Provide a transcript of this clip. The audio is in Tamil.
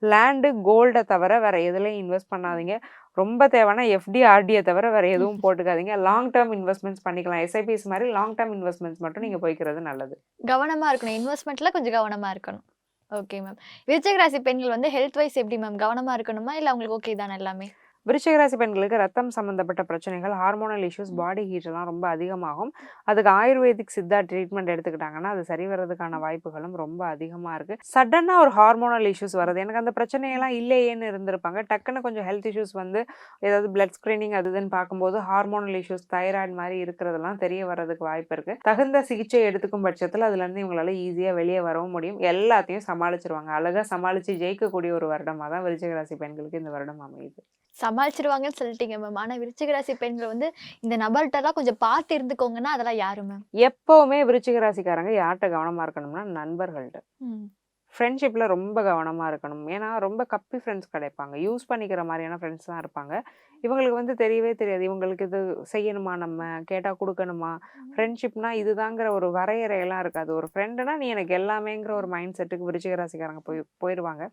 லேண்டு, கோல்ட தவிர வேற எதுலயும் இன்வெஸ்ட் பண்ணாதீங்க. ரொம்ப தேவைன்னா எஃப்டி, ஆர்டிய தவிர வேற எதுவும் போட்டுக்காதீங்க. லாங் டெர்ம் இன்வெஸ்ட்மெண்ட்ஸ் பண்ணிக்கலாம். எஸ்ஐபிஸ் மாரி லாங் டெர்ம் இன்வெஸ்ட்மெண்ட்ஸ் மட்டும் நீங்க போய்க்கிறது நல்லது. கவனமா இருக்கணும். இன்வெஸ்ட்மெண்ட்ல கொஞ்சம் கவனமா இருக்கணும். Okay ma'am. விருச்சிக ராசி பெண்கள் வந்து ஹெல்த் வைஸ் எப்படி மேம்? கவனமா இருக்கணுமா? இல்ல அவங்களுக்கு ஓகே தானே எல்லாமே? விருச்சிக ராசி பெண்களுக்கு ரத்தம் சம்பந்தப்பட்ட பிரச்சனைகள், ஹார்மோனல் இஷ்யூஸ், பாடி ஹீட்லாம் ரொம்ப அதிகமாகும். அதுக்கு ஆயுர்வேதிக் சித்தா ட்ரீட்மெண்ட் எடுத்துக்கிட்டாங்கன்னா, அது சரி வர்றதுக்கான வாய்ப்புகளும் ரொம்ப அதிகமா இருக்கு. சடனா ஒரு ஹார்மோனல் இஷ்யூஸ் வருது. எனக்கு அந்த பிரச்சனையெல்லாம் இல்லையேன்னு இருந்திருப்பாங்க. டக்குன்னு கொஞ்சம் ஹெல்த் இஷ்யூஸ் வந்து ஏதாவது பிளட் ஸ்கிரீனிங் அது இதுன்னு பார்க்கும்போது ஹார்மோனல் இஷ்யூஸ், தைராய்டு மாரி இருக்கிறதெல்லாம் தெரிய வர்றதுக்கு வாய்ப்பு இருக்கு. தகுந்த சிகிச்சை எடுத்துக்கும் பட்சத்துல அதுலேருந்து இவங்களால ஈஸியா வெளியே வரவும் முடியும். எல்லாத்தையும் சமாளிச்சுருவாங்க. அழகா சமாளிச்சு ஜெயிக்கக்கூடிய ஒரு வருடமா தான் விருச்சிக ராசி பெண்களுக்கு இந்த வருடம் அமையுது. சமாளிச்சுருவாங்கன்னு சொல்லிட்டீங்க மேம். ஆனா விருச்சிக ராசி பெண்கள் வந்து இந்த நபர்ட்டலாம் கொஞ்சம் பார்த்து இருந்துக்கோங்கன்னா, அதெல்லாம் யாரு மேம்? எப்பவுமே விருச்சிக ராசிக்காரங்க யார்ட்ட கவனமா இருக்கணும்னா, நண்பர்கள்ட்ட. ம். ஃப்ரெண்ட்ஷிப்ல ரொம்ப கவனமா இருக்கணும். ஏன்னா, ரொம்ப கப்பி ஃப்ரெண்ட்ஸ் கிடைப்பாங்க. யூஸ் பண்ணிக்கிற மாரியான ஃப்ரெண்ட்ஸ் தான் இருப்பாங்க. இவங்களுக்கு வந்து தெரியவே தெரியாது. இவங்களுக்கு இது செய்யணுமா நம்ம? கேட்டா குடுக்கணுமா? ஃப்ரெண்ட்ஷிப்னா இதுதாங்கிற ஒரு வரையறையெல்லாம் இருக்காது. ஒரு ஃப்ரெண்டுனா நீ எனக்கு எல்லாமேங்கிற ஒரு மைண்ட் செட்டுக்கு விருச்சிக ராசிக்காரங்க போயிருவாங்க.